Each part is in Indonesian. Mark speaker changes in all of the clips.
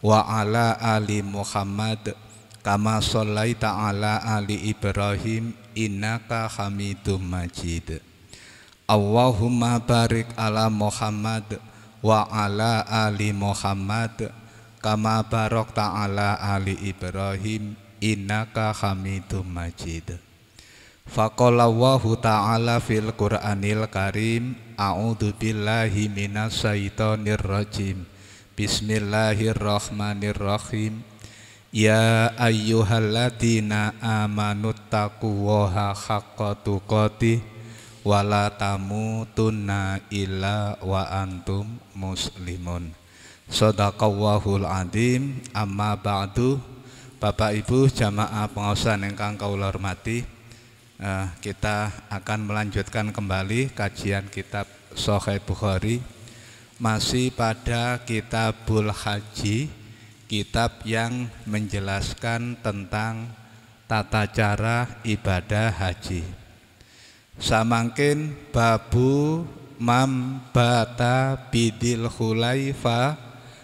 Speaker 1: wa ala ali Muhammad kama shallaita ala ali Ibrahim innaka Hamidum Majid. Allahumma barik ala Muhammad wa ala ali Muhammad kama barakta ala ali Ibrahim innaka Hamidum Majid. Faqala Allahu ta'ala fil Qur'anil Karim, a'udzu billahi minasyaitonir rajim. Bismillahirrahmanirrahim. Ya ayyuhalladzina amanu taqullaha haqqa tuqatih wa la tamutunna illa wa antum muslimun. Shadaqallahul adzim. Amma ba'du. Bapak Ibu jamaah pengaosan ingkang kawula hormati, kita akan melanjutkan kembali kajian kitab Sahih Bukhari, masih pada Kitabul Haji, kitab yang menjelaskan tentang tata cara ibadah haji. Samangkin babu mambata bidil khulaifa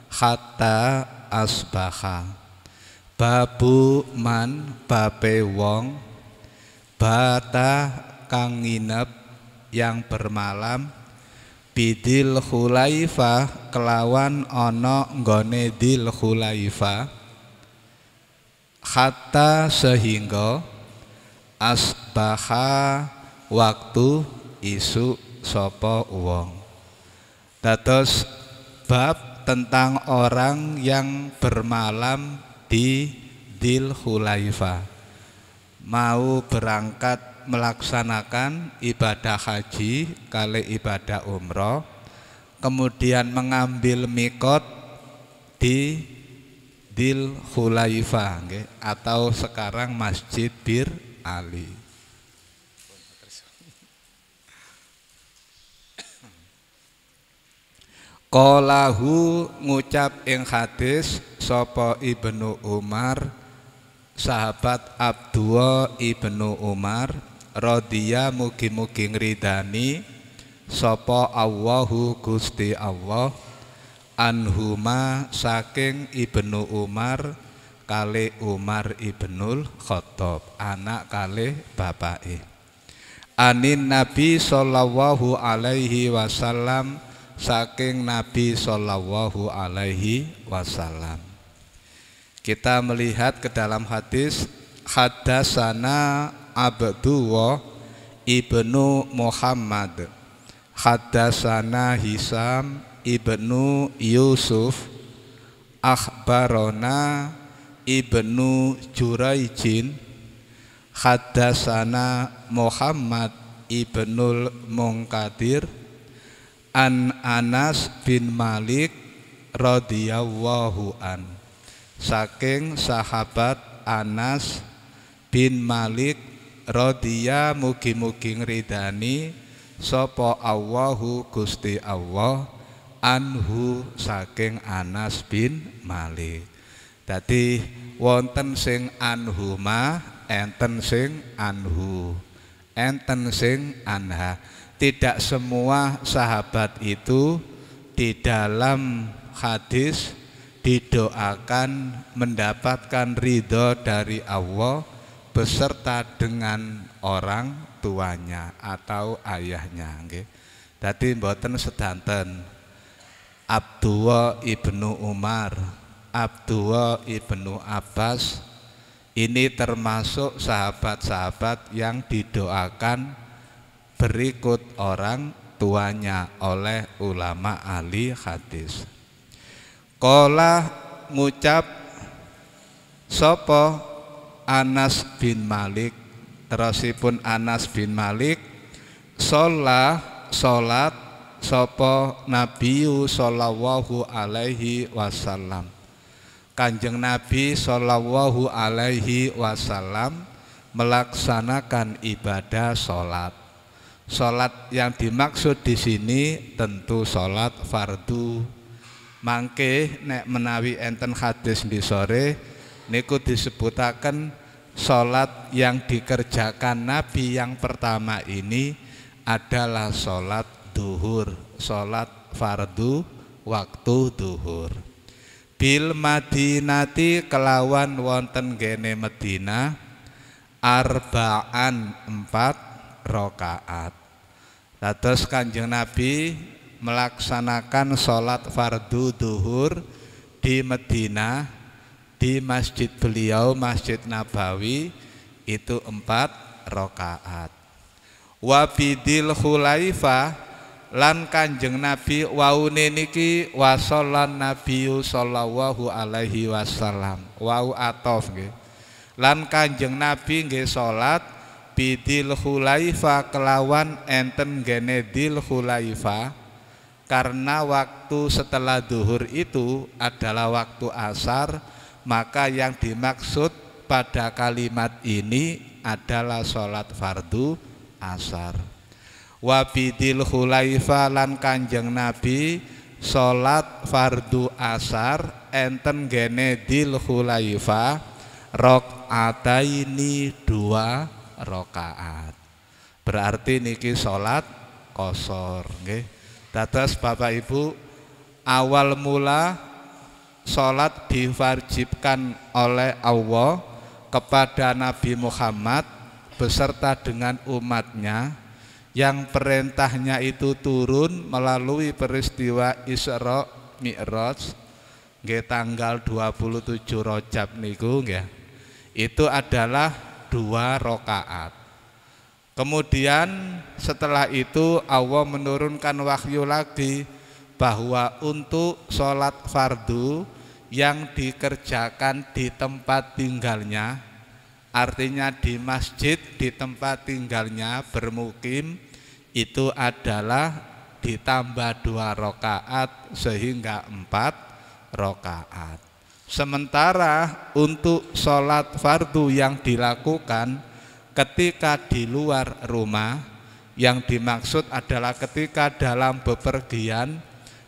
Speaker 1: hatta asbaha. Babu man bape wong bata kang nginep yang bermalam bidil khulaifa kelawan ono nggone dil khulaifa hatta sehingga asbaha waktu isu sopo wong. Dados bab tentang orang yang bermalam di dil khulaifa, mau berangkat melaksanakan ibadah haji kali ibadah umroh, kemudian mengambil mikot di Dil Khulaifa atau sekarang Masjid Bir Ali. Qalahu ngucap ing hadis sapa Ibnu Umar, sahabat Abdullah ibnu Umar radhiya mugi-mugi ngridani sapa Allahu Gusti Allah anhuma saking Ibnu Umar kali Umar ibnul Khattab, anak kali bapake, anin Nabi sallallahu alaihi wasallam saking Nabi sallallahu alaihi wasallam. Kita melihat ke dalam hadis, haddatsana Abdullah ibnu Muhammad, haddatsana Hisam ibnu Yusuf, akhbarona ibnu Juraijin, haddatsana Muhammad ibnul Munkadir an Anas bin Malik radhiyallahu an, saking sahabat Anas bin Malik radhiya mugi-mugi ngridani sapa Allahu Gusti Allah anhu saking Anas bin Malik. Dadi wonten sing anhuma, enten sing anhu, enten sing anha. Tidak semua sahabat itu di dalam hadis didoakan mendapatkan ridho dari Allah beserta dengan orang tuanya atau ayahnya. Dadi mboten sedanten Abdullah ibnu Umar, Abdullah ibnu Abbas ini termasuk sahabat-sahabat yang didoakan berikut orang tuanya oleh ulama ahli hadis. Qala ngucap sapa Anas bin Malik, terusipun Anas bin Malik, sholat sapa Nabi sallallahu alaihi wasallam, Kanjeng Nabi sallallahu alaihi wasallam melaksanakan ibadah sholat. Sholat yang dimaksud di sini tentu sholat fardu. Mangke nek menawi enten hadis di sore niku disebutaken sholat yang dikerjakan Nabi yang pertama ini adalah sholat duhur, sholat fardu waktu duhur. bil Madinati kelawan wonten gene Madinah arba'an 4 rakaat. Dados Kanjeng Nabi melaksanakan sholat fardu duhur di Madinah di masjid beliau, Masjid Nabawi itu 4 rakaat. Wa bidil Khulaifah lan Kanjeng Nabi waune niki wasallan Nabiyyu sallallahu alaihi wasallam. Wau atof nggih. Lan Kanjeng Nabi nggih salat bidil Khulaifah kelawan enten gene dil Khulaifah, karena waktu setelah duhur itu adalah waktu asar, maka yang dimaksud pada kalimat ini adalah sholat fardu asar. Wa bidil Khulaifah lan Kanjeng Nabi sholat fardu asar enten gene dil Khulaifah rakaataini 2 rakaat. Berarti niki sholat qashar nggih. Dados Bapak Ibu, awal mula sholat diwajibkan oleh Allah kepada Nabi Muhammad beserta dengan umatnya, yang perintahnya itu turun melalui peristiwa Isra Mi'raj nggih tanggal 27 Rajab niku nggih. Itu adalah 2 rakaat. Kemudian setelah itu Allah menurunkan wahyu lagi bahwa untuk sholat fardu yang dikerjakan di tempat tinggalnya, artinya di masjid di tempat tinggalnya bermukim, itu adalah ditambah 2 rakaat sehingga 4 rakaat. Sementara untuk sholat fardu yang dilakukan ketika di luar rumah, yang dimaksud adalah ketika dalam bepergian,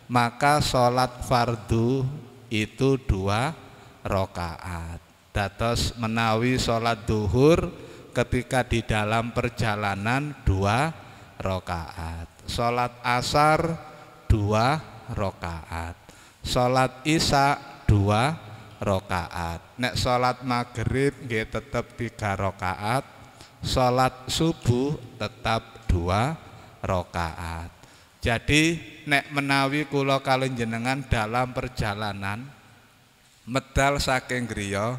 Speaker 1: maka sholat fardu itu 2 rakaat. Dados menawi sholat duhur ketika di dalam perjalanan 2 rakaat. Sholat asar 2 rakaat. Sholat isya 2 rakaat. Nek sholat maghrib nggih tetep 3 rakaat. Sholat subuh tetap 2 rakaat. Jadi nek menawi kula kalih jenengan dalam perjalanan medal saking griya,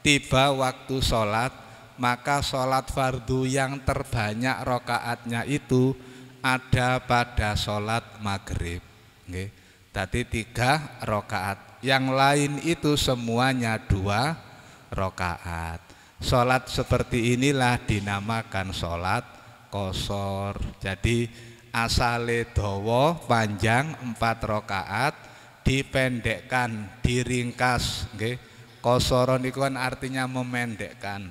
Speaker 1: tiba waktu sholat, maka sholat fardu yang terbanyak rakaatnya itu ada pada sholat maghrib nggih. Tadi 3 rakaat. Yang lain itu semuanya 2 rakaat. Sholat seperti inilah dinamakan sholat qashar. Jadi asale dawa panjang 4 rakaat dipendekkan, diringkas nggih. Qashara niku kan artinya memendekkan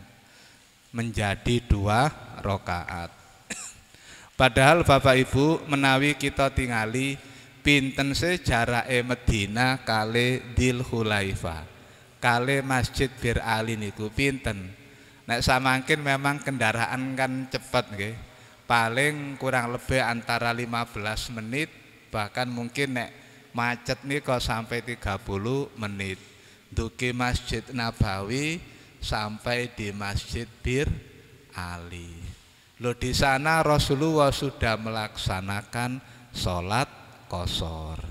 Speaker 1: menjadi 2 rakaat. Padahal Bapak Ibu menawi kita tingali pinten sejarake Madinah kali Dzul Khulaifah, kali Masjid Bir Ali niku pinten. Nek samangkin memang kendaraan kan cepet nggih. Paling kurang lebih antara 15 menit, bahkan mungkin nek macet nika sampai 30 menit. Duki Masjid Nabawi sampai di Masjid Bir Ali. Loh, di sana Rasulullah sudah melaksanakan sholat qashar.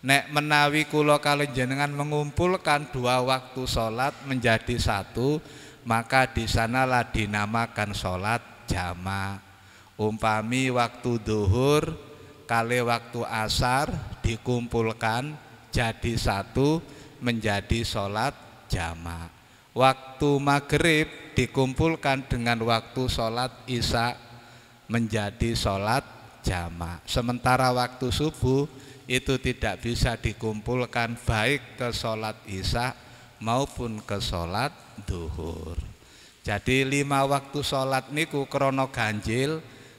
Speaker 1: Nek menawi kula kalih jenengan mengumpulkan 2 waktu sholat menjadi 1, maka di sanalah dinamakan sholat jama'. Umpami waktu duhur kali waktu asar dikumpulkan jadi 1 menjadi sholat jama'. Waktu maghrib dikumpulkan dengan waktu sholat isya menjadi sholat jama'. Sementara waktu subuh itu tidak bisa dikumpulkan baik ke sholat isya maupun ke sholat duhur. Jadi 5 waktu sholat niku krana ganjil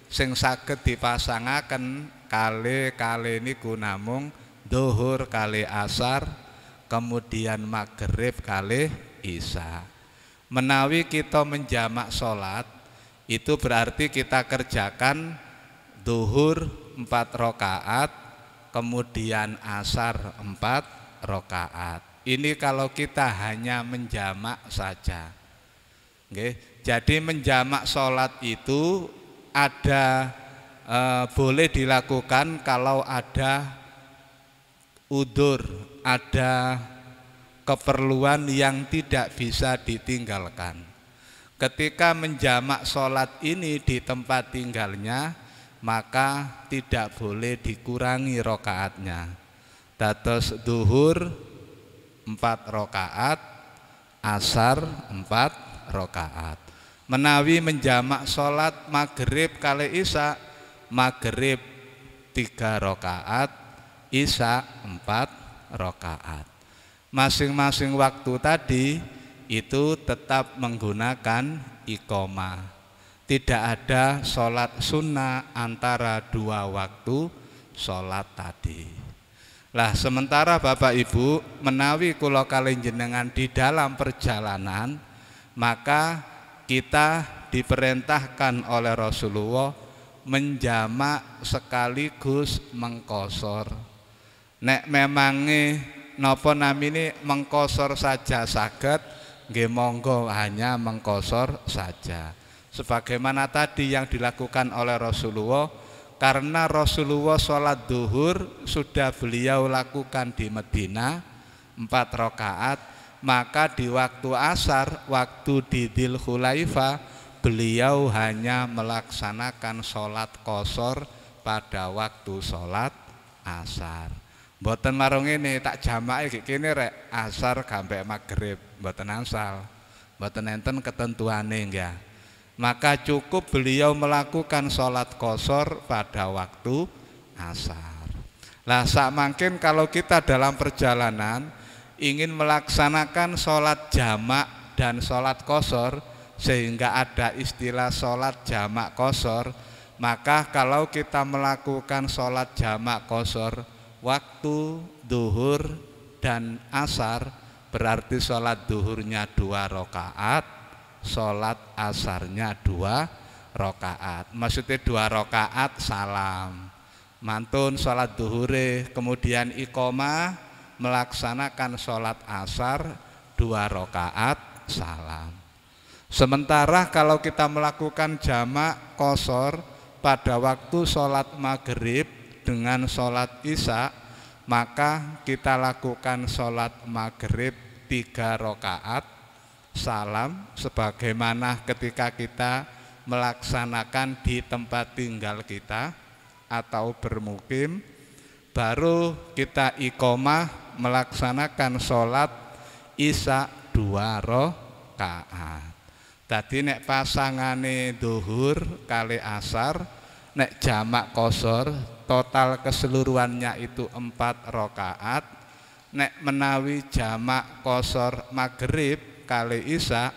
Speaker 1: sing saged dipasangaken kali niku namung duhur kali asar, kemudian maghrib kali isya. Menawi kita menjamak sholat itu berarti kita kerjakan duhur 4 rakaat, kemudian asar 4 rakaat. Ini kalau kita hanya menjamak saja. Jadi menjamak sholat itu ada boleh dilakukan kalau ada udzur, ada keperluan yang tidak bisa ditinggalkan. Ketika menjamak sholat ini di tempat tinggalnya, maka tidak boleh dikurangi rokaatnya. Dados duhur 4 rokaat, asar 4 rokaat. Menawi menjamak sholat maghrib kali isya, maghrib 3 rokaat, isya 4 rokaat. Masing-masing waktu tadi itu tetap menggunakan iqomah. Tidak ada sholat sunnah antara 2 waktu sholat tadi. Lah sementara Bapak Ibu menawi kula kalih jenengan di dalam perjalanan, maka kita diperintahkan oleh Rasulullah menjamak sekaligus mengkosor. Nek memangi napa namine mengkosor saja saged, nggih monggo hanya mengkosor saja. Sebagaimana tadi yang dilakukan oleh Rasulullah, karena Rasulullah sholat duhur sudah beliau lakukan di Madinah 4 rakaat, maka di waktu asar, waktu di Dzul Khulaifah, beliau hanya melaksanakan sholat qashar pada waktu sholat asar. Mboten marung ini tak jamake kene rek asar sampai maghrib, mboten angsal. Mboten enten ketentuane nggih. Maka cukup beliau melakukan sholat qashar pada waktu asar. Lah sakmangkin kalau kita dalam perjalanan ingin melaksanakan sholat jamak dan sholat qashar, sehingga ada istilah sholat jamak qashar, maka kalau kita melakukan sholat jamak qashar waktu duhur dan asar, berarti sholat duhurnya 2 rakaat, sholat asarnya 2 rakaat. Maksudnya 2 rakaat salam, mantun sholat duhure, kemudian iqomah, melaksanakan sholat asar 2 rakaat salam. Sementara kalau kita melakukan jamak qashar pada waktu sholat maghrib dengan sholat isya, maka kita lakukan sholat maghrib 3 rakaat salam, sebagaimana ketika kita melaksanakan di tempat tinggal kita atau bermukim. Baru kita iqomah melaksanakan sholat isya 2 rakaat. Tadi nek pasangane duhur kali asar, nek jamak qashar total keseluruhannya itu 4 rakaat. Nek menawi jamak qashar maghrib kali isya,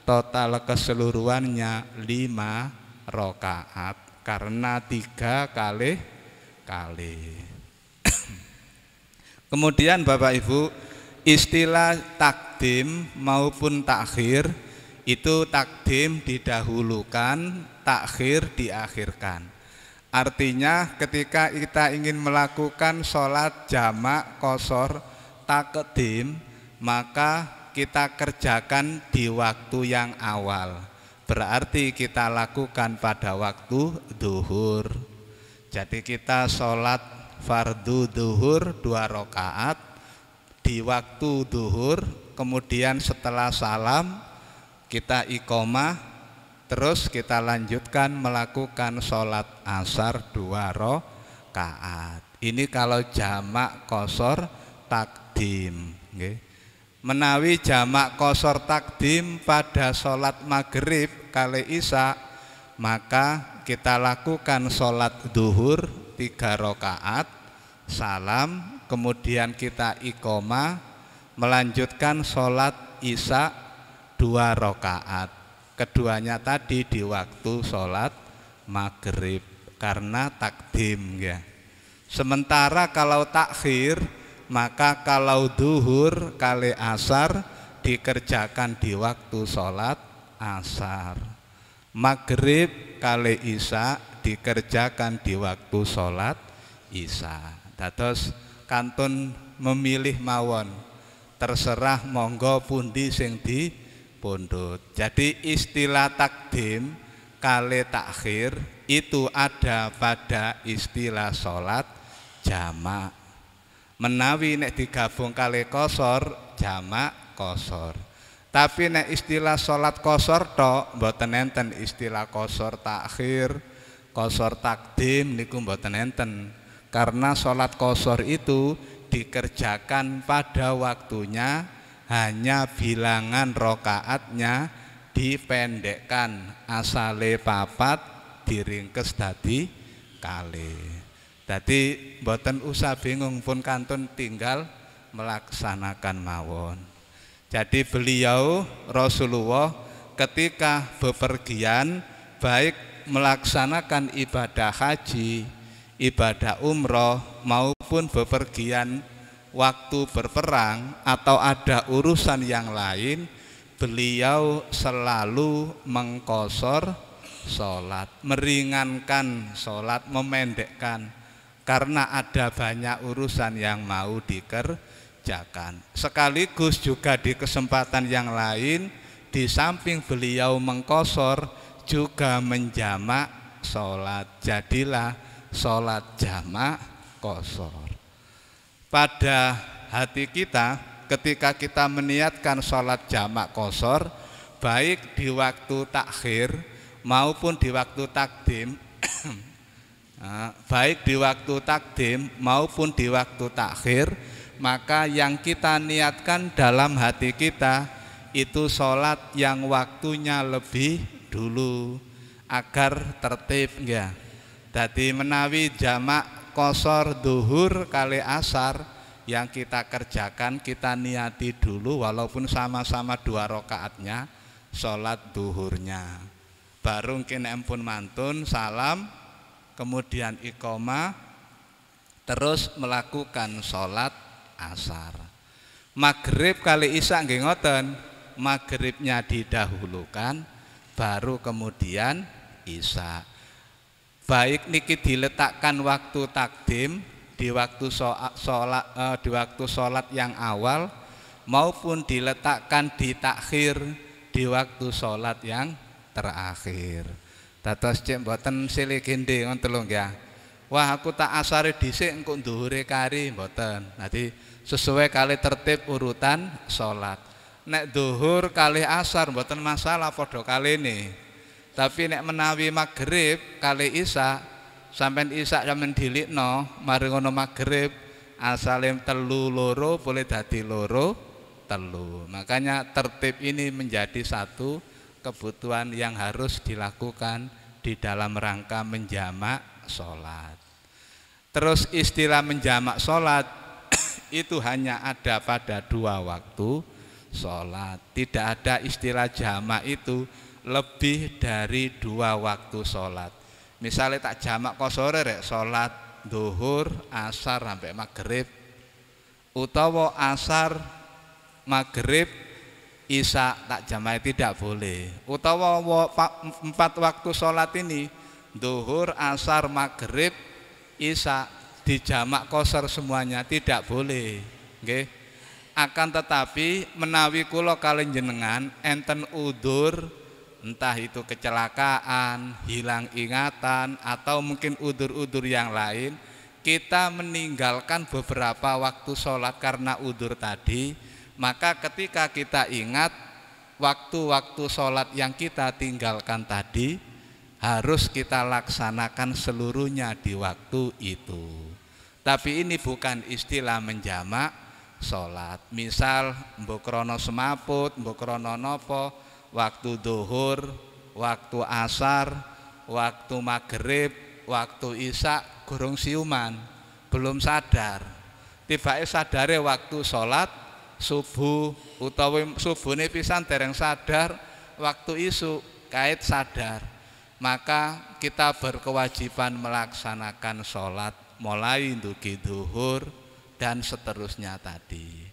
Speaker 1: total keseluruhannya 5 rakaat, karena 3 kali. Kemudian Bapak Ibu, istilah takdim maupun takhir, itu takdim didahulukan, takhir diakhirkan. Artinya ketika kita ingin melakukan sholat jamak qashar takdim, maka kita kerjakan di waktu yang awal, berarti kita lakukan pada waktu duhur. Jadi kita sholat fardu duhur 2 rakaat di waktu duhur, kemudian setelah salam kita iqomah, terus kita lanjutkan melakukan sholat asar 2 rakaat. Ini kalau jamak qashar takdim. Menawi jamak qashar takdim pada sholat maghrib kali isya, maka kita lakukan sholat duhur 3 rakaat salam, kemudian kita iqomah melanjutkan sholat isya 2 rakaat. Keduanya tadi di waktu sholat maghrib karena takdim ya. Sementara kalau takhir, maka kalau duhur kali asar dikerjakan di waktu sholat asar, maghrib kali isya dikerjakan di waktu sholat isya. Dados kantun memilih mawon, terserah monggo pundi sing dipundhut. Jadi istilah takdim kali takhir itu ada pada istilah sholat jamak. Menawi nek digabung kali qasar jamak qasar. Tapi nek istilah sholat qasar tok mboten enten istilah qasar takhir, qasar takdim niku mboten enten. Karena sholat qasar itu dikerjakan pada waktunya, hanya bilangan rokaatnya dipendekkan, asale papat diringkes dadi kalih. Dadi mboten usah bingung, pun kantun tinggal melaksanakan mawon. Jadi beliau Rasulullah ketika bepergian baik melaksanakan ibadah haji, ibadah umroh maupun bepergian waktu berperang atau ada urusan yang lain, beliau selalu mengqasar sholat, meringankan sholat, memendekkan karena ada banyak urusan yang mau dikerjakan. Sekaligus juga di kesempatan yang lain, di samping beliau mengqasar juga menjamak sholat, jadilah sholat jamak qasar. Pada hati kita ketika kita meniatkan sholat jamak qasar, baik di waktu takhir maupun di waktu takdim, baik di waktu takdim maupun di waktu takhir, maka yang kita niatkan dalam hati kita itu sholat yang waktunya lebih dulu agar tertib ya. Jadi menawi jamak qasar duhur kali asar yang kita kerjakan, kita niati dulu walaupun sama-sama 2 rakaatnya sholat duhurnya. Baru kene empun mantun salam, kemudian iqamah, terus melakukan sholat asar. Maghrib kali isya nggih ngoten, maghribnya didahulukan baru kemudian isya. Baik niki diletakkan waktu takdim di waktu sholat yang awal maupun diletakkan di takhir di waktu sholat yang terakhir. Dados cek mboten silih gende ngoten lho nggih. Wah aku tak asare dhisik engko dhuwure kari mboten. Nanti sesuai kali tertib urutan sholat. Nek dhuhur kali asar mboten masalah padha kaline. Tapi nek menawi maghrib kali isya, sampean isya sampean dilikno, mari ngono maghrib asale 3-2 boleh dadi 2-3. Makanya tertib ini menjadi satu kebutuhan yang harus dilakukan di dalam rangka menjamak sholat. Terus istilah menjamak sholat itu hanya ada pada 2 waktu sholat. Tidak ada istilah jamak itu lebih dari 2 waktu sholat. Misalnya tak jamak qasar rek sholat duhur, asar sampai maghrib, utawa asar maghrib isya tak jamak, tidak boleh. Utawa 4 waktu sholat ini duhur, asar, maghrib, isya dijamak qasar semuanya, tidak boleh. Nggih. Akan tetapi menawi kula kalih jenengan enten udzur, entah itu kecelakaan, hilang ingatan, atau mungkin udzur-udzur yang lain, kita meninggalkan beberapa waktu sholat karena udzur tadi, maka ketika kita ingat waktu-waktu sholat yang kita tinggalkan tadi harus kita laksanakan seluruhnya di waktu itu. Tapi ini bukan istilah menjamak sholat. Misal mbok krono semaput, mbok krono nopo, waktu duhur, waktu asar, waktu maghrib, waktu isya gurung siuman, belum sadar. Tibake sadare waktu sholat subuh utawa subuhne pisan dereng sadar, waktu isuk kait sadar. Maka kita berkewajiban melaksanakan sholat mulai ndugi duhur dan seterusnya tadi.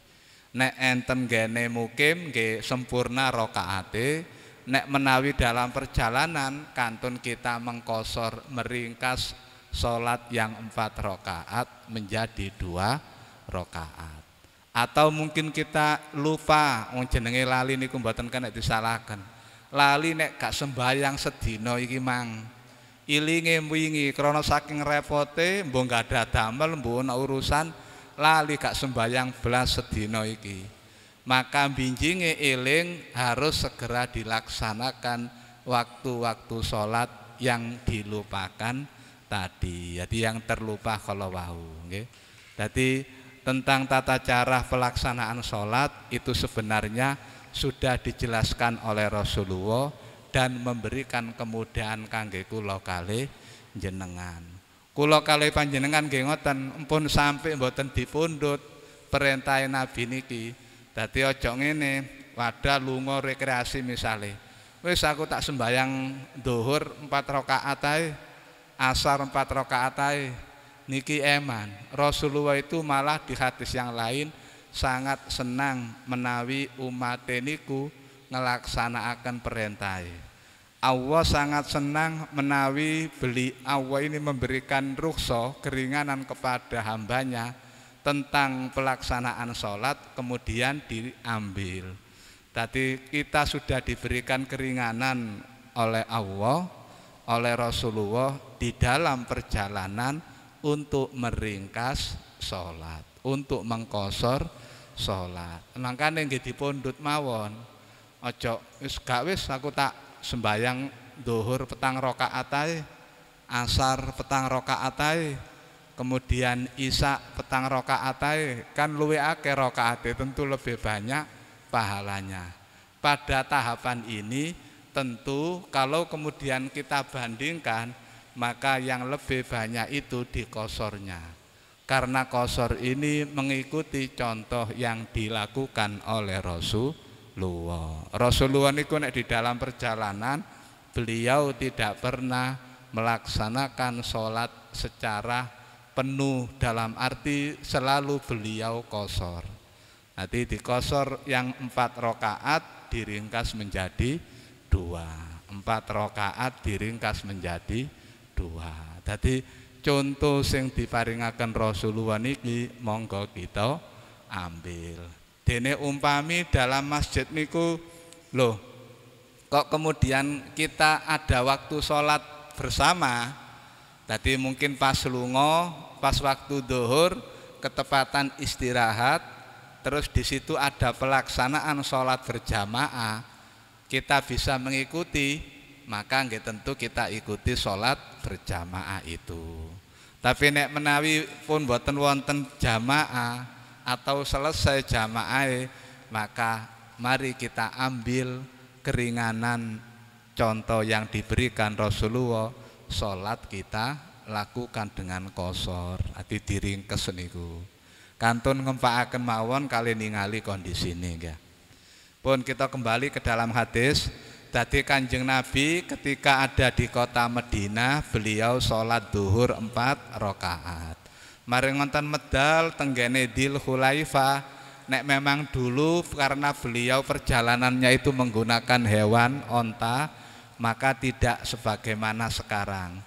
Speaker 1: Nek enten gene mukim nggih sempurna rakaate, nek menawi dalam perjalanan kantun kita mengqasar meringkas sholat yang 4 rakaat menjadi 2 rakaat. Atau mungkin kita lupa, wong jenenge lali niku mboten kena disalahkan. Lali nek gak sembayang sedina iki mang. Ilinge wingi krana saking repote mbok gak ada damel mbok ana urusan lali gak sembayang belas sedina iki. Maka binjinge eling harus segera dilaksanakan waktu-waktu sholat yang dilupakan tadi. Jadi yang terlupa kalau wau nggih. Jadi tentang tata cara pelaksanaan sholat itu sebenarnya sudah dijelaskan oleh Rasulullah dan memberikan kemudahan kangge kula kalih jenengan. Kula kalih panjenengan nggih ngoten, empun sampai mboten dipundhut perintah Nabi niki. Dadi aja ngene, wadah lunga rekreasi misale. Wis aku tak sembayang zuhur 4 rakaat ae, asar 4 rakaat ae. Niki eman. Rasulullah itu malah di hadis yang lain sangat senang menawi umat niku ngelaksanaaken perintah. Allah sangat senang menawi Allah ini memberikan rukhsah keringanan kepada hambanya tentang pelaksanaan sholat kemudian diambil. Tadi kita sudah diberikan keringanan oleh Allah, oleh Rasulullah di dalam perjalanan untuk meringkas sholat, untuk mengkosor sholat. Makanya nggih dipundhut mawon. Ojo wis gak wis aku tak sembayang zuhur 4 rakaat ae, asar 4 rakaat ae, kemudian isya 4 rakaat ae, kan luwih akeh rakaate tentu lebih banyak pahalanya. Pada tahapan ini tentu kalau kemudian kita bandingkan maka yang lebih banyak itu di kosornya. Karena kosor ini mengikuti contoh yang dilakukan oleh Rasulullah. Rasulullah niku nek di dalam perjalanan beliau tidak pernah melaksanakan sholat secara penuh, dalam arti selalu beliau kosor. Nanti dikosor yang 4 rakaat diringkas menjadi 2, 4 rakaat diringkas menjadi 2. Jadi contoh sing diparingaken Rasulullah niki monggo kita ambil. Dene umpami dalam masjid niku loh, kok kemudian kita ada waktu sholat bersama. Tadi mungkin pas lunga, pas waktu zuhur ketepatan istirahat, terus di situ ada pelaksanaan sholat berjamaah, kita bisa mengikuti, maka nggih tentu kita ikuti sholat berjamaah itu. Tapi nek menawi pun boten wonten jamaah atau selesai jamaah, maka mari kita ambil keringanan contoh yang diberikan Rasulullah, sholat kita lakukan dengan kosor, ati diringkes niku. Kantun ngempakaken mawon kali ningali kondisi ini ya. Pun kita kembali ke dalam hadis. Tadi Kanjeng Nabi ketika ada di kota Madinah beliau sholat zuhur 4 rakaat. Mari ngonten medal tenggene Dzul Hulaifah. Nek memang dulu karena beliau perjalanannya itu menggunakan hewan onta, maka tidak sebagaimana sekarang.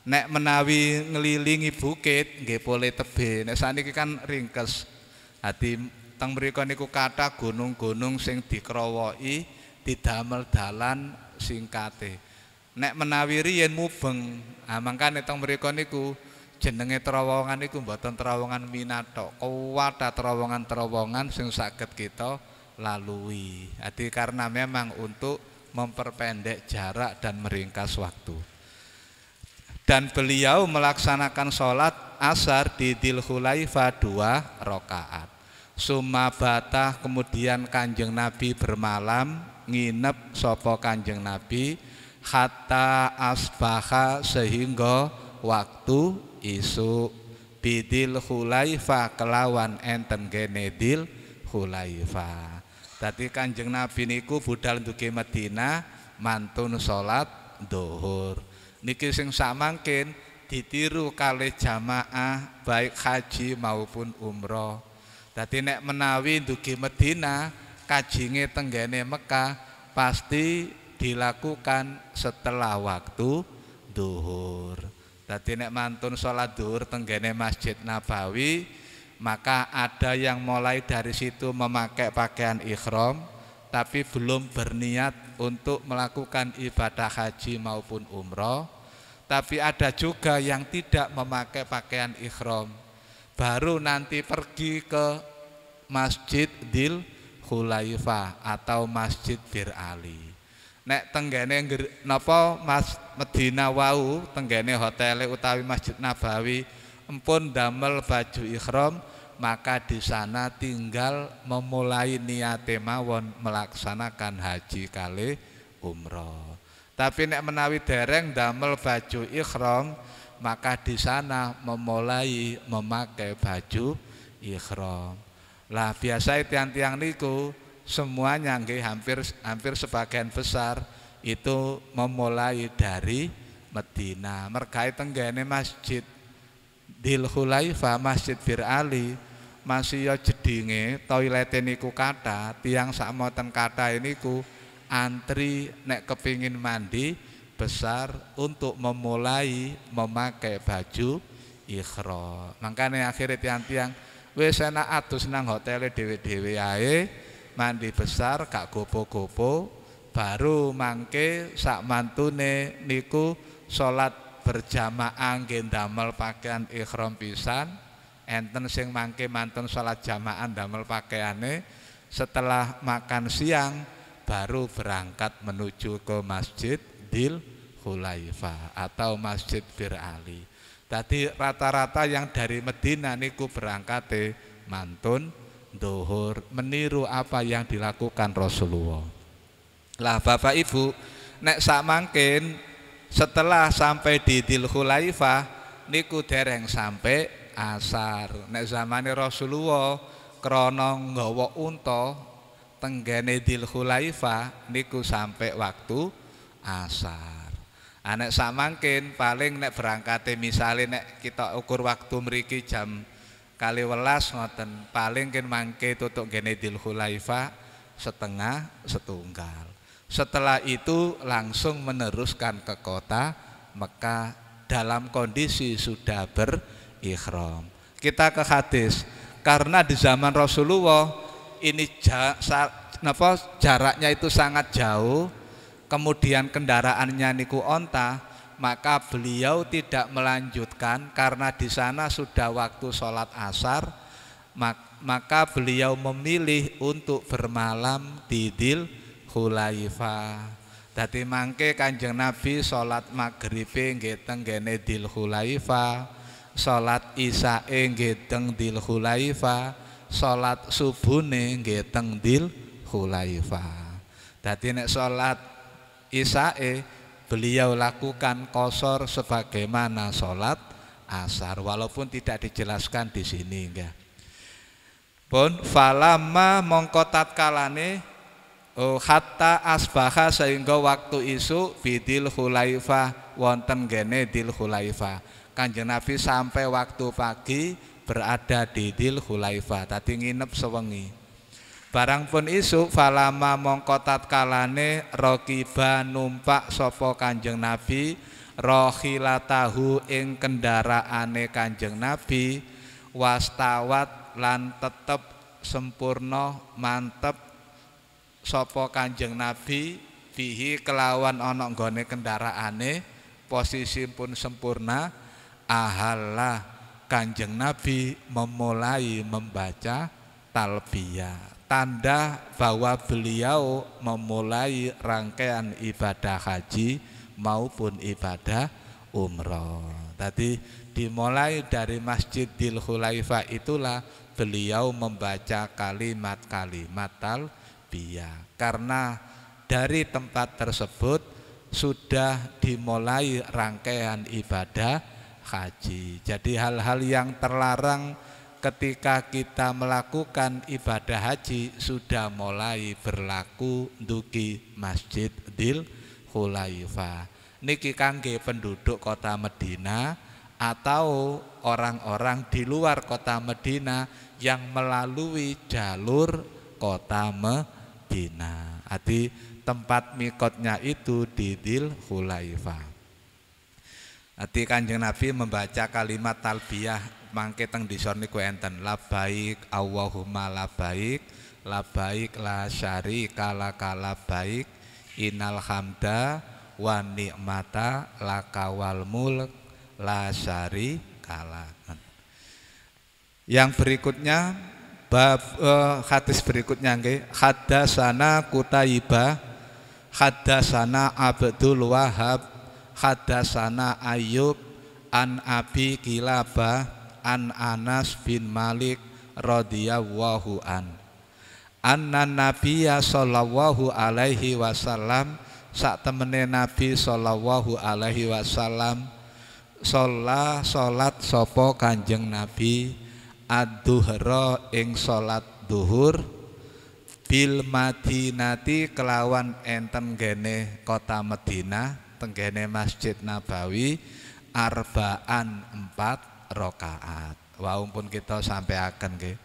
Speaker 1: Nek menawi ngelilingi bukit nggih boleh tebih. Nek saniki kan ringkes. Hati teng mriku niku kathah gunung-gunung sing dikrowoki didamel dalan singkate. Nek menawi riyen mubeng, mangkane teng mriku niku jenenge terowongan niku mboten terowongan minatok. Kuwatah terowongan-terowongan sing saged kita lalui. Hati karena memang untuk memperpendek jarak dan meringkas waktu. Dan beliau melaksanakan sholat asar di Dzul Hulaifah 2 rakaat. Summa batah, kemudian Kanjeng Nabi bermalam, nginep sapa Kanjeng Nabi hatta asbaha, sehingga waktu isuk bidil Hulaifah kelawan enten gene Dzul Hulaifah. Dadi Kanjeng Nabi niku budal ndugi Madinah mantun salat zuhur. Niki sing samangkin ditiru kalih jamaah baik haji maupun umroh. Dadi nek menawi ndugi Madinah kajinge tenggene Mekah pasti dilakukan setelah waktu zuhur. Dadi nek mantun salat zuhur tenggene Masjid Nabawi maka ada yang mulai dari situ memakai pakaian ihram tapi belum berniat untuk melakukan ibadah haji maupun umroh. Tapi ada juga yang tidak memakai pakaian ihram, baru nanti pergi ke Masjid Dzul Khulaifah atau Masjid Bir Ali. Nek tenggene napa Mas Medina wau tenggene hotele utawi Masjid Nabawi empun damel baju ihram, maka di sana tinggal memulai niate mawon melaksanakan haji kali umroh. Tapi nek menawi dereng damel baju ihram, maka di sana memulai memakai baju ihram. Lah biasa tiang-tiang niku semuanya nggih hampir sebagian besar itu memulai dari Medina. Mergai tenggene Masjid Dzul Khulaifah, Masjid Bir Ali masih ya jedinge toilete niku kathah, tiang sakmoten kathah niku antri nek kepingin mandi besar untuk memulai memakai baju ihram. Makanya akhirnya tiang-tiang wis enak adus nang hotele dhewe-dhewe ae, mandi besar gak gopo-gopo, baru mangke sak mantune niku salat berjamaah nggih ndamel pakaian ihram pisan. Enten sing mangke mantun salat jamaah ndamel pakaiane, setelah makan siang baru berangkat menuju ke Masjid Dzul Khulaifah atau Masjid Bir Ali. Tadi rata-rata yang dari Medina niku berangkate mantun dhuhur, meniru apa yang dilakukan Rasulullah. Lah Bapak Ibu, nek sak mangkin setelah sampai di Dzul Khulaifah niku dereng sampai asar. Nek zamane Rasulullah krana nggawa unta tenggene Dzul Khulaifah niku sampai waktu asar. Nek samangkin paling nek berangkate misale nek kita ukur waktu mriki jam 12 ngoten, paling ken mangke tutuk ngene Dzul Khulaifah setengah setunggal. Setelah itu langsung meneruskan ke kota Mekah dalam kondisi sudah berihram. Kita ke hadis, karena di zaman Rasulullah ini jaraknya itu sangat jauh, kemudian kendaraannya niku onta, maka beliau tidak melanjutkan karena di sana sudah waktu sholat asar, maka beliau memilih untuk bermalam di Dzul Khulaifah. Dadi mangke Kanjeng Nabi sholat maghribe nggih teng ngene Dzul Khulaifah, sholat isyae nggih teng Dzul Khulaifah, sholat subuhne nggih teng Dzul Khulaifah. Dadi nek sholat isyae beliau lakukan qashar sebagaimana sholat asar, walaupun tidak dijelaskan di sini enggak. Pun falamma mongko tatkalane hatta asbaha sehingga waktu isu bidil Khulaifah wonten gene Dzul Khulaifah. Kanjeng Nabi sampai waktu pagi berada di Dzul Khulaifah, tadi nginep sewengi. Barang pun isu falama mongko tatkalane raqiba numpak sapa Kanjeng Nabi rohilatahu ing kendaraane Kanjeng Nabi, wastawat lan tetep sempurna mantep sapa Kanjeng Nabi bihi kelawan ana nggone kendaraane, posisi pun sempurna. Ahallah Kanjeng Nabi memulai membaca talbiyah, tanda bahwa beliau memulai rangkaian ibadah haji maupun ibadah umroh. Tadi dimulai dari Masjid Dzul Khulaifah itulah beliau membaca kalimat-kalimat talbiyah, karena dari tempat tersebut sudah dimulai rangkaian ibadah haji. Jadi hal-hal yang terlarang ketika kita melakukan ibadah haji sudah mulai berlaku duki Masjid Dzul Khulaifah. Niki kangge penduduk kota Medina atau orang-orang di luar kota Medina yang melalui jalur kota Medina. Adi tempat mikotnya itu di Dzul Khulaifah. Adi Kanjeng Nabi membaca kalimat talbiyah mangke teng disa niku enten labbaik Allahumma labbaik labbaik la syarika laka labbaik innal hamda wa ni'mata laka wal mulk la syarika lak. Yang berikutnya bab hadis berikutnya nggih hadatsana Qutaibah hadatsana Abdul Wahhab hadatsana Ayyub an Abi Kilabah an Anas bin Malik radhiyallahu anna Nabiyya sallallahu alaihi wasallam sak temene Nabi sallallahu alaihi wasallam salat sapa Kanjeng Nabi ad-duhra ing salat duhur bil Madinati kelawan enten gene kota Madinah tenggene Masjid Nabawi arbaan 4 rakaat. Wau pun kita sampaiaken nggih.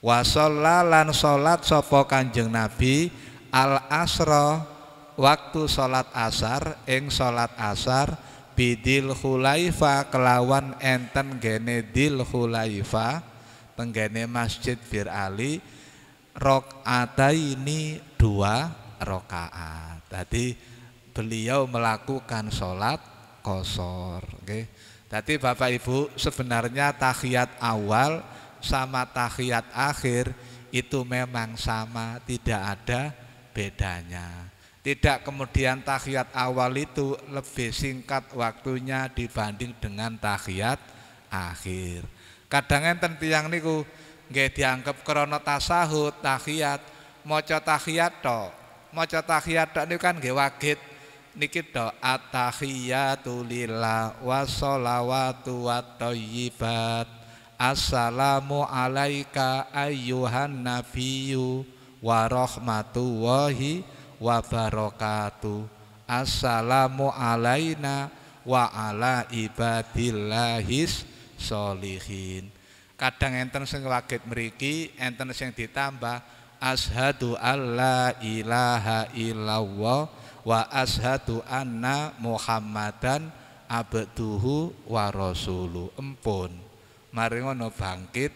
Speaker 1: Wa shallalan salat sapa Kanjeng Nabi al asra waktu salat asar ing salat asar bidil khulaifa kelawan enten gene dil khulaifa tenggene Masjid Bir Ali rakaataini 2 rakaat. Tadi beliau melakukan salat qashar nggih. Dadi Bapak Ibu sebenarnya tahiyat awal sama tahiyat akhir itu memang sama, tidak ada bedanya. Tidak kemudian tahiyat awal itu lebih singkat waktunya dibanding dengan tahiyat akhir. Kadang enten tiyang niku nggih dianggep krana tasahud tahiyat maca tahiyat tok. Maca tahiyat tok niku kan nggih wagit niki tok at-tahiyatu lillah wassalawatu wathayyibat assalamu alaika ayyuhan nabiyyu wa rahmatullahi wa barakatuh assalamu alaina wa ala ibadillahis sholihin. Kadang enten sing wagit mriki enten sing ditambah asyhadu alla ilaha illallah wa ashadu anna Muhammadan abduhu wa rasuluh. Empun mari ngono bangkit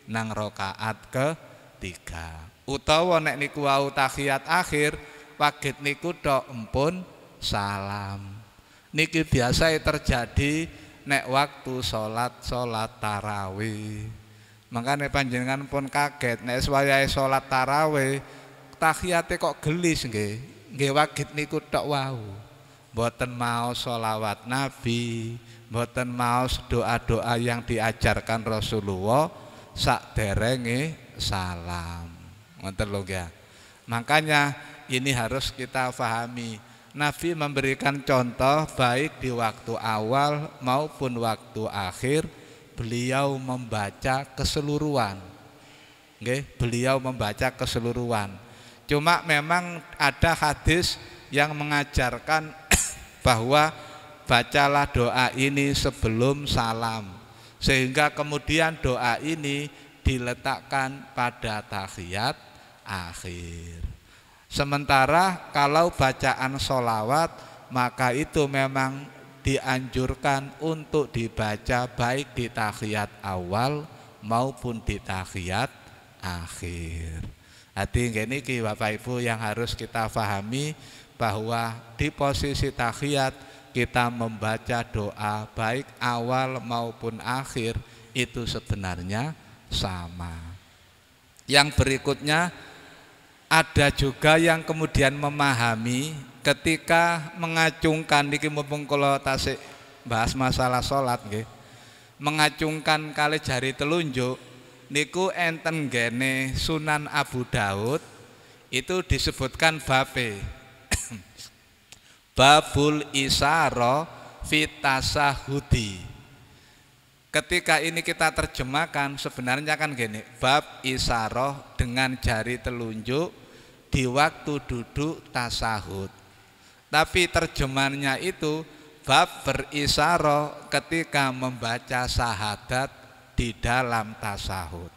Speaker 1: nang rakaat ketiga. Utawa nek niku wau tahiyat akhir wagit niku tok empun salam. Niki biasa terjadi nek waktu salat tarawih. Makanya panjenengan pun kaget nek wayahe salat tarawih tahiyate kok gelis nggih. Nggih wagit niku tok wau. Mboten maos sholawat Nabi, mboten maos doa-doa yang diajarkan Rasulullah sakderenge salam. Ngoten lho ya. Makanya ini harus kita pahami. Nabi memberikan contoh baik di waktu awal maupun waktu akhir beliau membaca keseluruhan. Nggih, beliau membaca keseluruhan. Cuma memang ada hadis yang mengajarkan bahwa bacalah doa ini sebelum salam, sehingga kemudian doa ini diletakkan pada tahiyat akhir. Sementara kalau bacaan sholawat maka itu memang dianjurkan untuk dibaca baik di tahiyat awal maupun di tahiyat akhir. Hati niki Bapak Ibu yang harus kita pahami bahwa di posisi tahiyat kita membaca doa baik awal maupun akhir itu sebenarnya sama. Yang berikutnya ada juga yang kemudian memahami ketika mengacungkan niki mumpung kula tasik bahas masalah salat nggih. Mengacungkan kali jari telunjuk niku enten gene Sunan Abu Daud itu disebutkan babe babul isara fitasahudi. Ketika ini kita terjemahkan sebenarnya kan gini, bab isara dengan jari telunjuk di waktu duduk tasahud. Tapi terjemahannya itu bab berisara ketika membaca syahadat di dalam tasahud.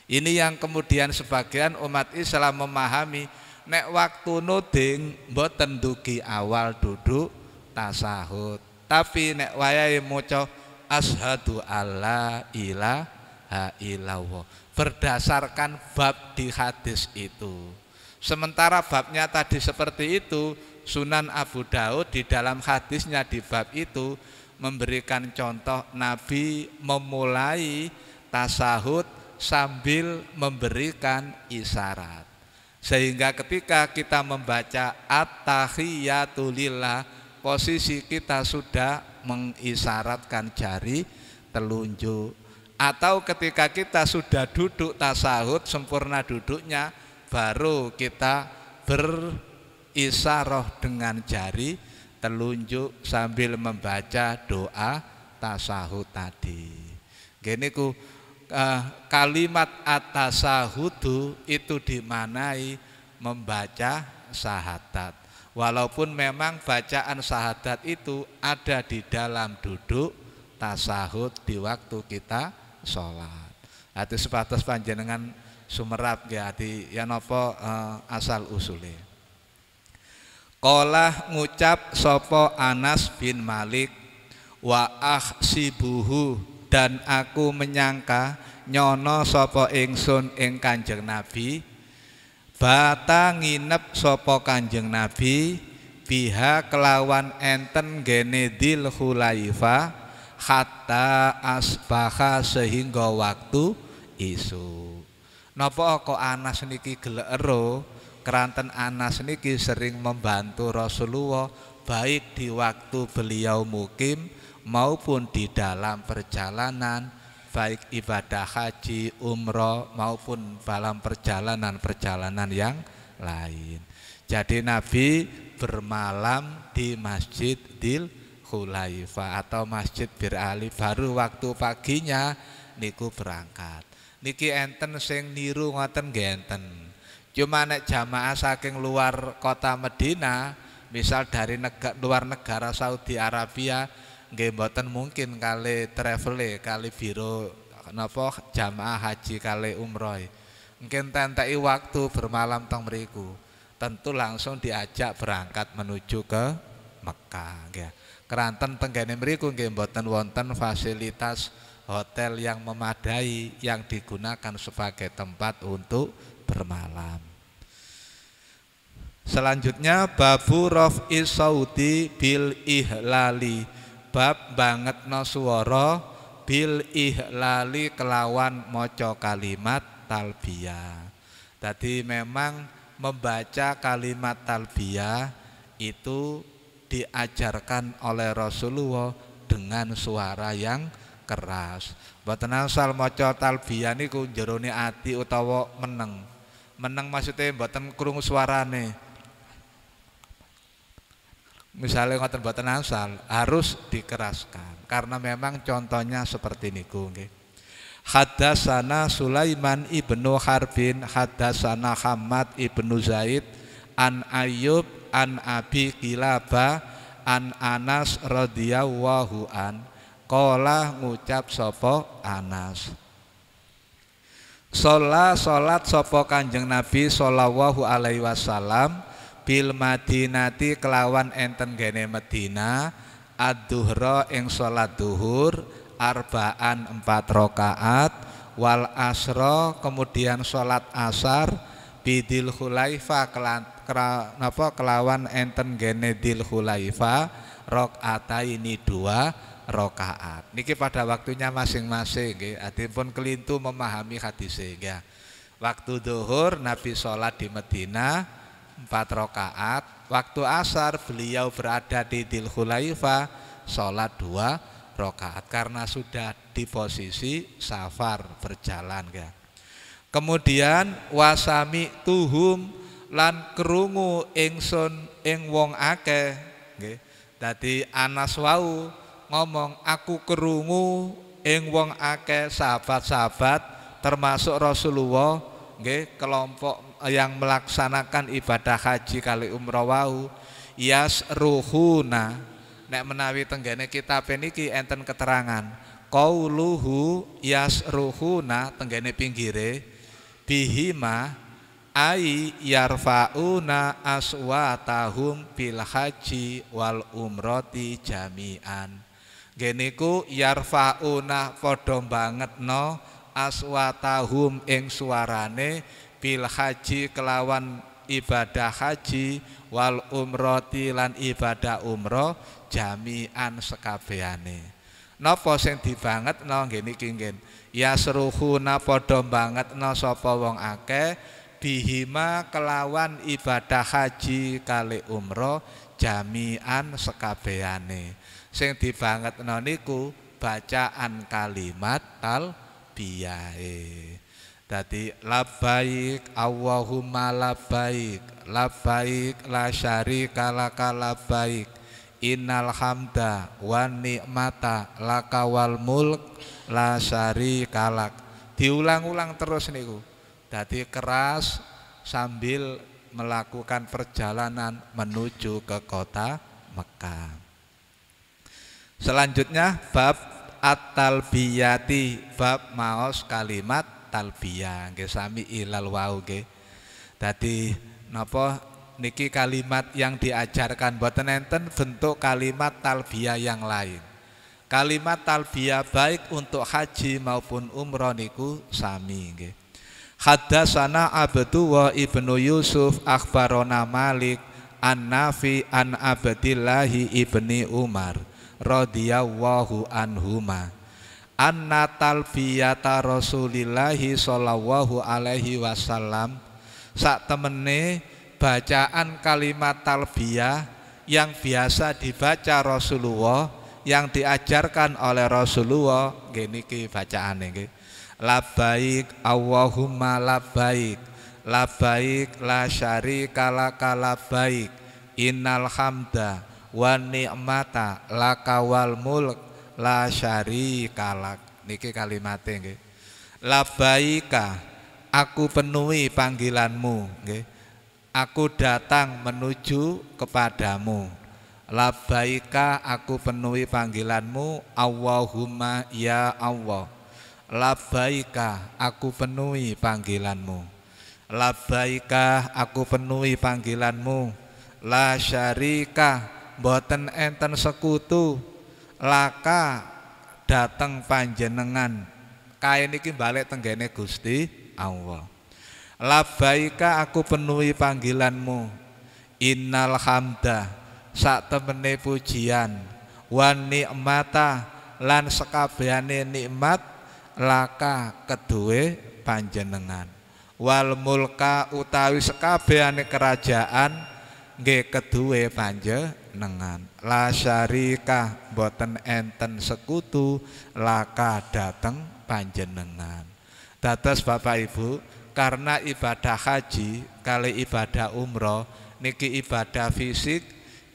Speaker 1: Ini yang kemudian sebagian umat Islam memahami nek waktu nuding mboten dugi awal duduk tasahud, tapi nek wayahe maca asyhadu alla ilaha illallah. Berdasarkan bab di hadis itu. Sementara babnya tadi seperti itu, Sunan Abu Daud di dalam hadisnya di bab itu memberikan contoh Nabi memulai tasahud sambil memberikan isyarat. Sehingga ketika kita membaca at-tahiyatu lillah, posisi kita sudah mengisyaratkan jari telunjuk. Atau ketika kita sudah duduk tasahud sempurna duduknya, baru kita berisyarah dengan jari telunjuk sambil membaca doa tasahud tadi. Gini ku kalimat at-tasahudu itu dimanai membaca syahadat. Walaupun memang bacaan syahadat itu ada di dalam duduk tasahud di waktu kita sholat. Hati sepatus panjenengan sumerap ya hati ya nopo asal usule. Qala ngucap sopo Anas bin Malik wa ahsibuhu, dan aku menyangka nyono sopo ingsun ing Kanjeng Nabi bata nginep sopo Kanjeng Nabi biha kelawan enten gene Dzul Khulaifah hatta asbaha sehingga waktu isu. Napa kok Anas niki gelero? Keranten Anas niki sering membantu Rasulullah baik di waktu beliau mukim maupun di dalam perjalanan, baik ibadah haji, umroh maupun dalam perjalanan-perjalanan yang lain. Jadi Nabi bermalam di Masjid Dzul Khulaifah atau Masjid Bir Ali, baru waktu paginya niku berangkat. Niki enten sing niru ngoten nggih enten. Cuma nek jamaah saking luar kota Medina, misal dari luar negara Saudi Arabia, nggih mboten mungkin kali travel kali biro napa jamaah haji kali umroh. Mungkin tentei waktu bermalam teng mriku. Tentu langsung diajak berangkat menuju ke Mekah nggih. Keranten tenggene mriku nggih mboten wonten fasilitas hotel yang memadai yang digunakan sebagai tempat untuk bermalam. Selanjutnya babu raf'is sauti bil ihlali, bab bangetno swara bil ihlali kelawan maca kalimat talbiyah. Tadi memang membaca kalimat talbiyah itu diajarkan oleh Rasulullah dengan suara yang keras. Mboten asal maca talbiyah niku jerone ati utawa meneng. Meneng maksudnya mboten krungu suarane. Misalnya ngoten mboten asal, harus dikeraskan karena memang contohnya seperti niku nggih. Haddatsana Sulaiman ibnu Harbin, haddatsana Hamad ibnu Zaid an Ayyub an Abi Kilabah an Anas radhiyallahu an qala ngucap sapa Anas. Salat sapa Kanjeng Nabi sallallahu alaihi wasallam bil Madinati kelawan enten gene Madinah ad-duhra ing salat duhur arbaan 4 rakaat wal asra kemudian salat asar bidil Khulaifah kelawan enten gene Dzul Khulaifah rakaataini 2 rakaat. Niki pada waktunya masing-masing nggih. Adipun kelintu memahami hadis nggih. Waktu duhur Nabi salat di Madinah 4 rakaat, waktu asar beliau berada di Dzul Khulaifah salat 2 rakaat karena sudah di posisi safar berjalan ya. Kemudian wasami tuhum lan krungu ingsun ing wong akeh nggih. Dadi Anas wau ngomong aku krungu ing wong akeh sahabat-sahabat termasuk Rasulullah nggih kelompok yang melaksanakan ibadah haji kali umrah wau yasruhuna. Nek menawi tenggene kitab niki enten keterangan qauluhu yasruhuna tenggene pinggire bihima ai yarfauna aswatahum bil haji wal umrati jami'an. Geniku yarfauna padha bangetno aswatahum ing suarane bil haji kelawan ibadah haji wal umrati lan ibadah umroh jami'an sekabehane. Napa sing dibangetno nggih niki nggih yasruhuna padha bangetno sapa wong akeh bihima kelawan ibadah haji kali umroh jami'an sekabehane. Sing dibangetno niku bacaan kalimat talbiyahe. Dadi labbaik Allahumma labbaik labbaik la syarika laka labbaik innal hamda wan ni'mata laka wal mulk la syarika lak. Diulang-ulang terus niku. Dadi keras sambil melakukan perjalanan menuju ke kota Mekah. Selanjutnya bab at-talbiyati, bab maos kalimat talbiyah nggih sami ilal wau nggih. Dadi napa niki kalimat yang diajarkan boten enten bentuk kalimat talbiyah yang lain. Kalimat talbiyah baik untuk haji maupun umroh niku sami nggih. Haddatsana Abdullah ibnu Yusuf akhbarona Malik an Nafi an Abdillahi ibni Umar radhiyallahu anhuma anna talbiyata Rasulillahi sallallahu alaihi wasallam sak temene bacaan kalimat talbiyah yang biasa dibaca Rasulullah yang diajarkan oleh Rasulullah nggih niki bacaane nggih labbaik Allahumma labbaik labbaik la syarika laka labbaik innal hamda wan ni'mata laka wal mulk la syarika lak. Niki kalimate nggih. Labbaika aku penuhi panggilanmu nggih. Aku datang menuju kepadamu. Labbaika aku penuhi panggilanmu Allahumma ya Allah. Labbaika aku penuhi panggilanmu. Labbaika aku penuhi panggilanmu. La syarika boten enten sekutu laka dateng panjenengan. Kae niki balik tenggene Gusti Allah. Labbaika aku penuhi panggilanmu. Innal hamda sak temene pujian wan ni'mata lan sekabehane nikmat laka keduwe panjenengan. Wal mulka utawi sekabehane kerajaan nggih keduwe panjenengan. La syarika boten enten sekutu laka dateng panjenengan. Dados Bapak Ibu, karena ibadah haji kali ibadah umroh niki ibadah fisik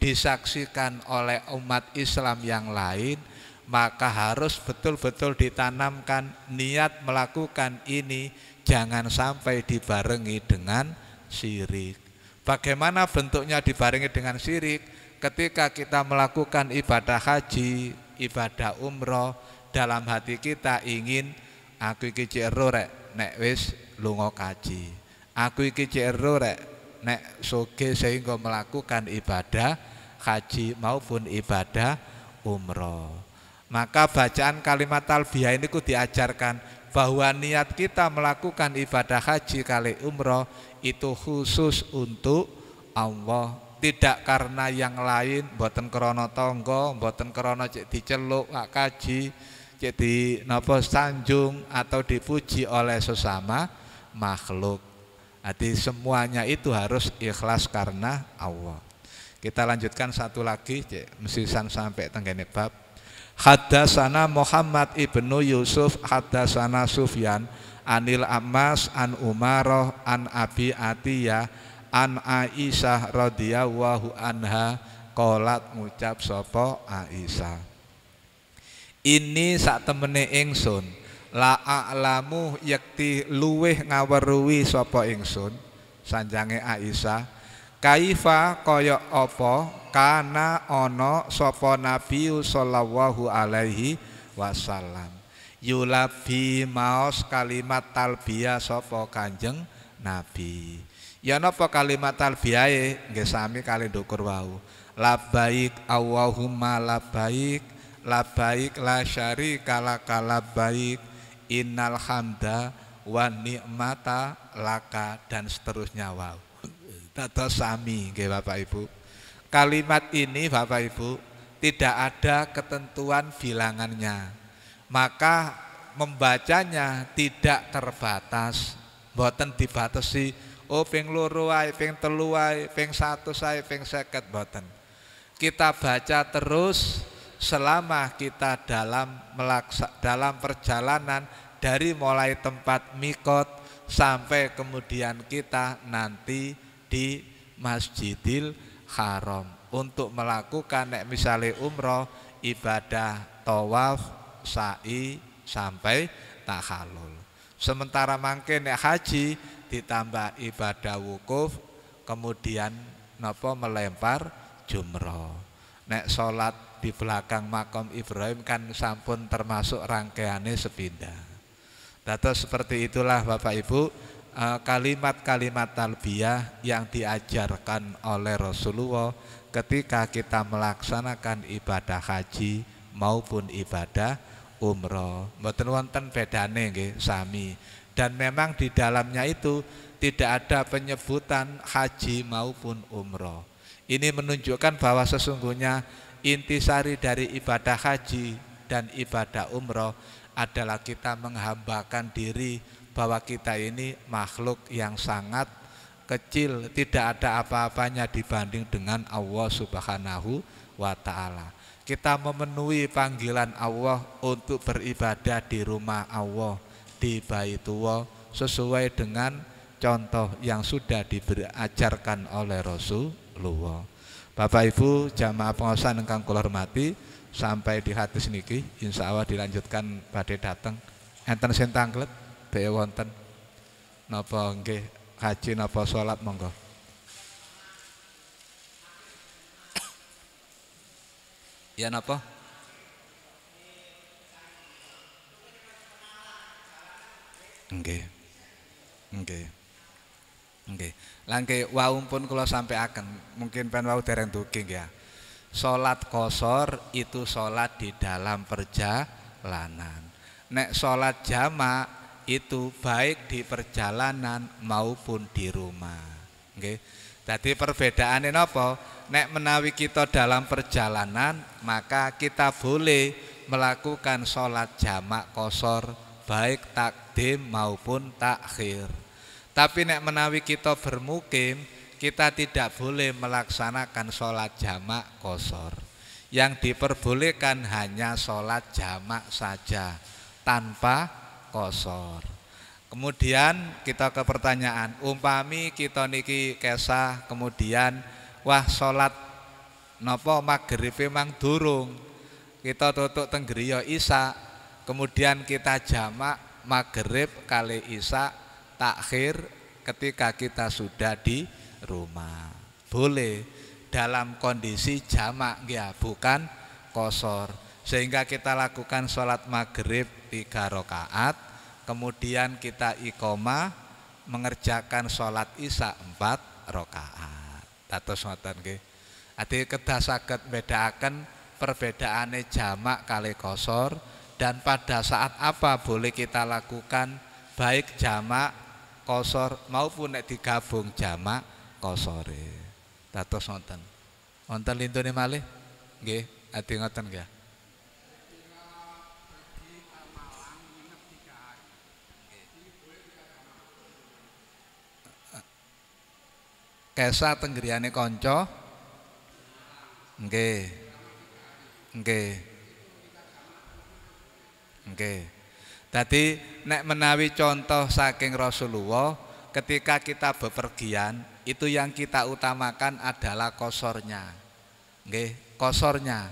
Speaker 1: disaksikan oleh umat Islam yang lain, maka harus betul-betul ditanamkan niat melakukan ini jangan sampai dibarengi dengan syirik. Bagaimana bentuknya dibarengi dengan syirik? Ketika kita melakukan ibadah haji, ibadah umroh, dalam hati kita ingin aku iki cek ero rek nek wis lunga kaji. Aku iki cek ero rek nek soge sehingga melakukan ibadah haji maupun ibadah umroh. Maka bacaan kalimat talbiyah ini diajarkan bahwa niat kita melakukan ibadah haji kali umroh itu khusus untuk Allah, tidak karena yang lain, mboten krana tangga, mboten krana cek diceluk Pak Kaji, cek di napa sanjung atau dipuji oleh sesama makhluk. Jadi semuanya itu harus ikhlas karena Allah. Kita lanjutkan satu lagi, cek mesisan sampai tenggene bab. Haddatsana Muhammad ibnu Yusuf haddatsana Sufyan anil Ammas an Umaroh an Abi Atiyah an Aisyah radhiyallahu anha qalat ngucap sapa Aisyah, ini sak temene ingsun la a'lamu yakti luweh ngaweruhi sapa ingsun sanjange Aisyah kaifa kaya apa kana ana sapa Nabi sallallahu alaihi wasallam yulabi maos kalimat talbiyah sapa Kanjeng Nabi. Ya napa kalimat talbiyahe nggih sami kali ndukur wau. Labbaik Allahumma labbaik labaik la syarika laka labaik innal hamda wa ni'mata laka dan seterusnya. Wow. Dados sami nggih Bapak Ibu. Kalimat ini Bapak Ibu tidak ada ketentuan bilangannya. Maka membacanya tidak terbatas, mboten dibatasi oh ping 2 ae, ping 3 ae, ping 100 ae, ping 50 mboten. Kita baca terus selama kita dalam perjalanan dari mulai tempat mikot sampai kemudian kita nanti di Masjidil Haram untuk melakukan nek misale umroh ibadah tawaf, sa'i sampai tahallul. Sementara mangke nek haji ditambah ibadah wukuf kemudian napa melempar jumroh. Nek salat di belakang makam Ibrahim kan sampun termasuk rangkaiane sepindah. Dados seperti itulah Bapak Ibu kalimat-kalimat talbiyah yang diajarkan oleh Rasulullah ketika kita melaksanakan ibadah haji maupun ibadah umroh. Mboten wonten bedane nggih sami. Dan memang di dalamnya itu tidak ada penyebutan haji maupun umroh. Ini menunjukkan bahwa sesungguhnya intisari dari ibadah haji dan ibadah umroh adalah kita menghambakan diri bahwa kita ini makhluk yang sangat kecil, tidak ada apa-apanya dibanding dengan Allah Subhanahu wa ta'ala. Kita memenuhi panggilan Allah untuk beribadah di rumah Allah, di Baitullah, sesuai dengan contoh yang sudah diajarkan oleh Rasulullah. Bapak Ibu jamaah pengawasan ingkang kula hormati, sampai di hadis niki insya Allah dilanjutkan badhe dateng. Enten sing tanglet bae wonten napa nggih haji napa salat monggo. Ya napa? Nggih. Nggih. Nggih. Langke wau pun kula sampaiaken, mungkin pen wau dereng dugi ya. Salat qashar itu salat di dalam perjalanan. Nek salat jamak itu baik di perjalanan maupun di rumah. Nggih. Dadi perbedaane napa? Nek menawi kita dalam perjalanan, maka kita boleh melakukan salat jamak qashar baik takdim maupun takhir. Tapi nek menawi kita bermukim, kita tidak boleh melaksanakan sholat jamak qashar. Yang diperbolehkan hanya sholat jamak saja tanpa qashar. Kemudian kita ke pertanyaan, umpami kita niki kesah kemudian wah sholat napa maghrib memang durung, kita tutuk teng griya isya, kemudian kita jamak maghrib kali isya takhir ketika kita sudah di rumah. Boleh dalam kondisi jamak ya, bukan qashar. Sehingga kita lakukan sholat maghrib 3 rakaat, kemudian kita iqomah mengerjakan sholat isya 4 rakaat. Dados ngoten nggih. Ati kedah saged bedakaken perbedaane jamak kali qashar dan pada saat apa boleh kita lakukan baik jamak qashar maupun nek digabung jamak qashare. Dados ngoten. Wonten lintune malih? Nggih, ati ngoten nggih. Kesah teng griyane kanca. Nggih. Nggih. Nggih. Dadi nek menawi contoh saking Rasulullah ketika kita bepergian itu yang kita utamakan adalah qasharnya. Nggih, qasharnya.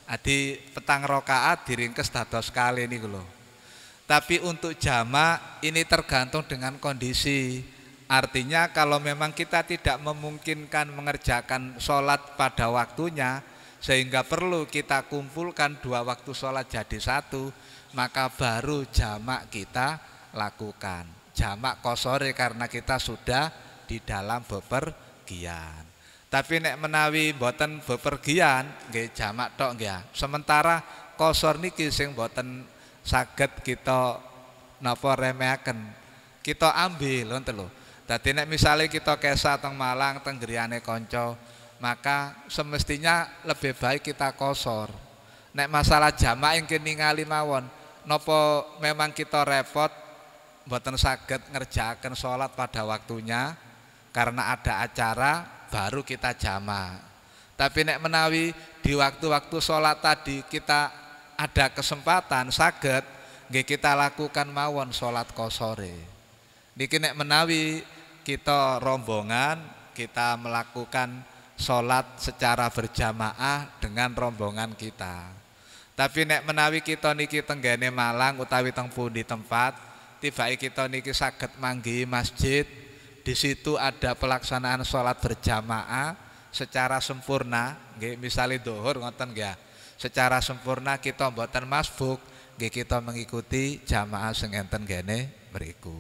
Speaker 1: Adi 4 rakaat diringkes dados kali niku lho. Tapi untuk jamak ini tergantung dengan kondisi. Artinya kalau memang kita tidak memungkinkan mengerjakan sholat pada waktunya sehingga perlu kita kumpulkan 2 waktu sholat jadi 1, maka baru jamak kita lakukan. Jamak qashare karena kita sudah di dalam bepergian. Tapi nek menawi mboten bepergian nggih jamak tok nggih. Sementara kosor niki sing boten saged kita napa remehaken. Kita ambil ngoten lho. Dadi nek misale kita kesah teng Malang teng griyane kanca, maka semestinya lebih baik kita kosor. Nek masalah jamak engke ningali mawon, napa memang kita repot mboten saged ngerjakaken salat pada waktunya karena ada acara baru kita jamak. Tapi nek menawi di waktu-waktu salat tadi kita ada kesempatan saged nggih kita lakukan mawon salat kosore. Niki nek menawi kita rombongan, kita melakukan sholat secara berjamaah dengan rombongan kita. Tapi nek menawi kita niki tenggene Malang utawi teng pundi tempat, tibake kita niki saged manggihi masjid, di situ ada pelaksanaan sholat berjamaah secara sempurna, nggih misale zuhur ngoten nggih. Secara sempurna kita mboten masbuk, nggih kita mengikuti jamaah sing enten gene mriku.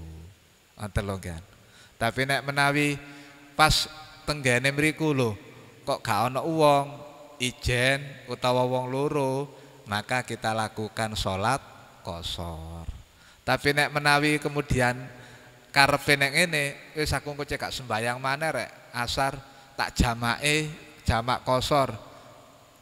Speaker 1: Ngoten lho nggih. Tapi nek menawi pas tenggene mriku lho kok gak ana wong ijen utawa wong loro, maka kita lakukan sholat kosor. Tapi nek menawi kemudian karepe nek ngene wis aku engko cek gak sembayang maneh rek asar tak jamake jamak kosor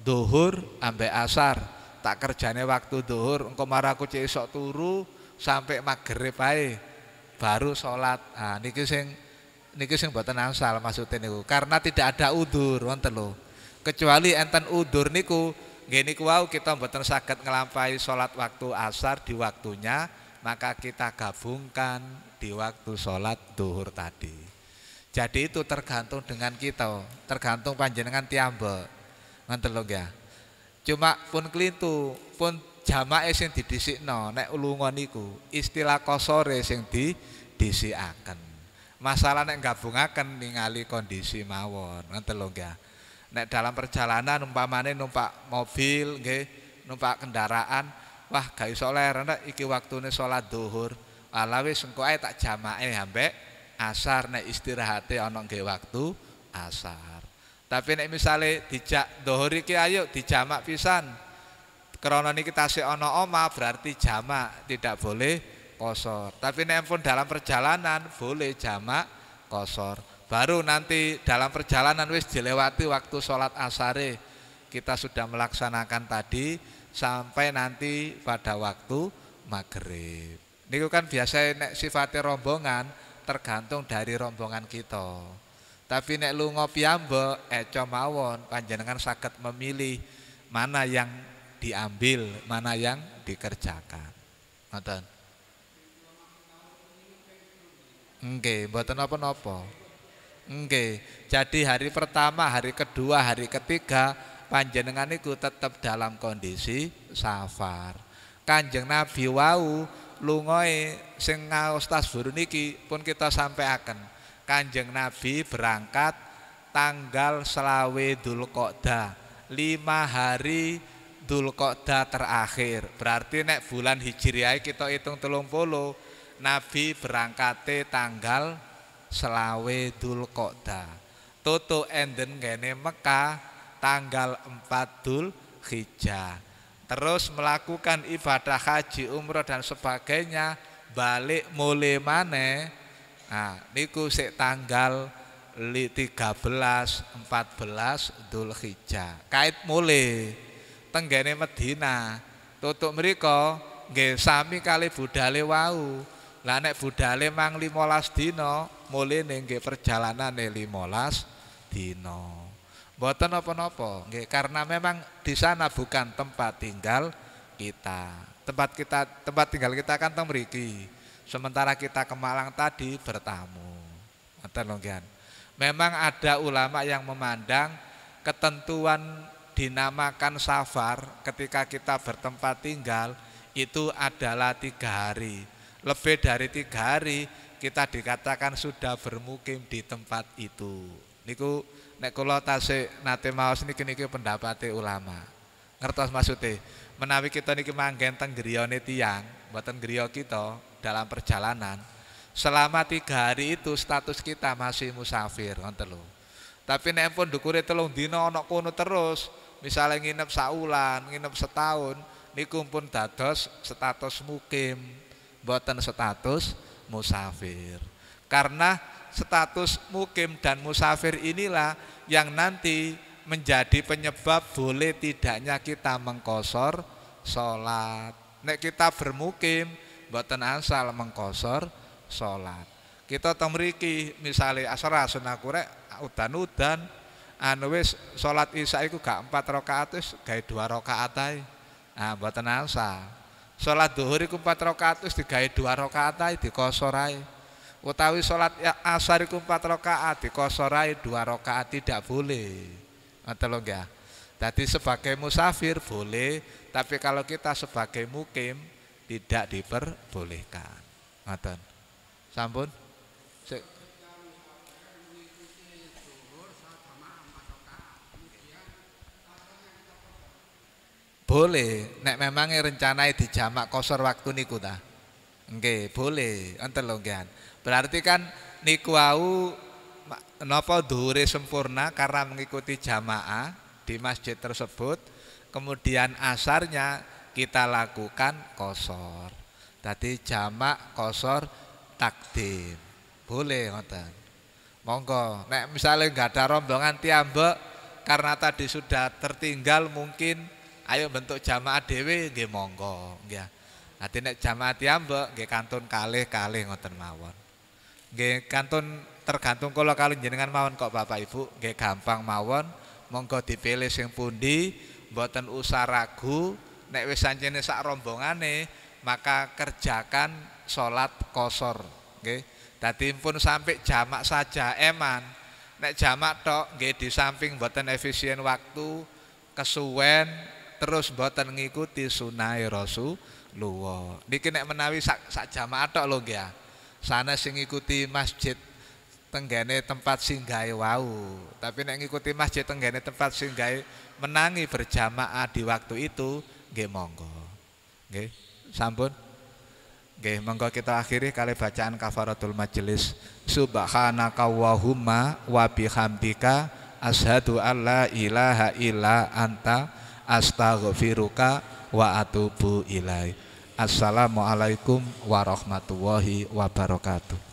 Speaker 1: zuhur ambek asar tak kerjane waktu zuhur engko marang aku cek esuk turu sampai magrib ae baru sholat. Nah, niki sing mboten angsal maksudnya niku. Karena tidak ada udzur wonten lho. Kecuali enten udzur niku, nggih niku wau kita mboten saged nglampahi sholat waktu asar di waktunya, maka kita gabungkan di waktu sholat zuhur tadi. Jadi itu tergantung dengan kita, tergantung panjenengan tiyambek. Ngoten lho nggih. Cuma pun klintu, pun jamaah sing didhisikno nek lunga niku istilah kosore sing didhisikaken. Masalah nek gabungaken ningali kondisi mawon ngoten lho nggih. Nek dalam perjalanan umpamane numpak mobil nggih, numpak kendaraan, wah gak iso leren nek iki waktune salat zuhur. Ala wis engko ae tak jamake ambek asar nek istirahate ana nggih waktu asar. Tapi nek misale dijak zuhur iki ayo dijamak pisan. Karena niki tasih ana omah berarti jamak, tidak boleh kosor. Tapi nek pun dalam perjalanan boleh jamak kosor. Baru nanti dalam perjalanan wis dilewati waktu sholat asare, kita sudah melaksanakan tadi sampai nanti pada waktu maghrib. Niku kan biasa nek sifatnya rombongan tergantung dari rombongan kita. Tapi nek lunga piyambak eco mawon panjenengan saged memilih mana yang diambil, mana yang dikerjakan. Ngoten. Nggih, mboten napa-napa. Nggih. Jadi hari pertama, hari kedua, hari ketiga panjenengan niku tetap dalam kondisi safar. Kanjeng Nabi wau lungae sing ngaos tasbur niki pun kita sampaikan. Kanjeng Nabi berangkat tanggal selawe Dzulqa'dah, 5 hari Dzulqa'dah terakhir. Berarti nek bulan Hijriah kita hitung 30, Nabi berangkate tanggal selawe Dzulqa'dah. Tutuk enden ngene Mekah tanggal 4 Dzulhijjah. Terus melakukan ibadah haji, umroh dan sebagainya, balik mulai maneh. Nah, niku sik tanggal 13 14 Dzulhijjah. Kait mulai tenggene Medina. Tutuk mriko nggih sami kali budale wau. Lah nek budale mang 15 dina, mulene nggih perjalanane 15 dina. Mboten napa-napa, nggih karena memang di sana bukan tempat tinggal kita. Tempat tinggal kita kan teng mriki. Sementara kita ke Malang tadi bertamu. Ngoten lho nggih. Memang ada ulama yang memandang ketentuan dinamakan safar ketika kita bertempat tinggal itu adalah 3 hari. Lebih dari 3 hari kita dikatakan sudah bermukim di tempat itu. Niku nek kula tasih nate maos niki pendapate ulama. Ngertos maksudnya? Menawi kita niki manggen teng griyane tiyang, mboten griya kita dalam perjalanan, selama 3 hari itu status kita masih musafir, ngoten lho. Tapi nek pun dukure 3 dina ana kono terus, misalnya nginep saulan, nginep setahun, niku pun dados status mukim, mboten status musafir. Karena status mukim dan musafir inilah yang nanti menjadi penyebab boleh tidaknya kita mengqashar salat. Nek kita bermukim mboten asal mengqashar salat. Kita teng mriki misale asar sunahku rek udan-udan anu wis salat isya iku gak 4 rakaat wis gawe 2 rakaat ae. Ah mboten asal. Salat zuhur iku 4 rakaat wis digawe 2 rakaat ae diqashar ae. Utawi salat asar iku 4 rakaat diqashar ae 2 rakaat tidak boleh. Ngoten lho nggih. Dadi sebagai musafir boleh, tapi kalau kita sebagai mukim tidak diperbolehkan. Ngoten. Sampun? Boleh, nek memang rencanai dijamak qashar waktu niku ta. Nggih, boleh. Ngoten lho nggih. Berarti kan niku wau napa dhuwure sempurna karena mengikuti jamaah di masjid tersebut, kemudian asarnya kita lakukan qashar. Tadi jamak qashar takdim. Boleh ngoten. Monggo, nek misalnya enggak ada rombongan tiyambek karena tadi sudah tertinggal mungkin ayo bentuk jamaah dhewe nggih monggo, nggih. Dadi nek jamaah tiyambek nggih kantun kalih-kalih ngoten mawon. Nggih kantun tergantung kula kali jenengan mawon kok Bapak Ibu, nggih gampang mawon, monggo dipilih sing pundi, mboten usah ragu, nek wis sancene sak rombongane, maka kerjakan salat qashar, nggih. Dadi pun sampai jamak saja eman. Nek jamak tok nggih di samping mboten efisien waktu, kesuwen, terus mboten ngikuti sunah Rasulullah. Niki nek menawi sak jamaah tok lho nggih. Sanes sing ngikuti masjid tenggene tempat singgahe wau, tapi nek ngikuti masjid tenggene tempat singgahe menangi berjamaah di waktu itu nggih monggo. Nggih, sampun. Nggih, monggo kita akhiri kali bacaan kafaratul majelis. Subhanakallahumma wa bihamdika asyhadu alla ilaha illa anta astaghfiruka wa atubu ilaik. Assalamualaikum warahmatullahi wabarakatuh.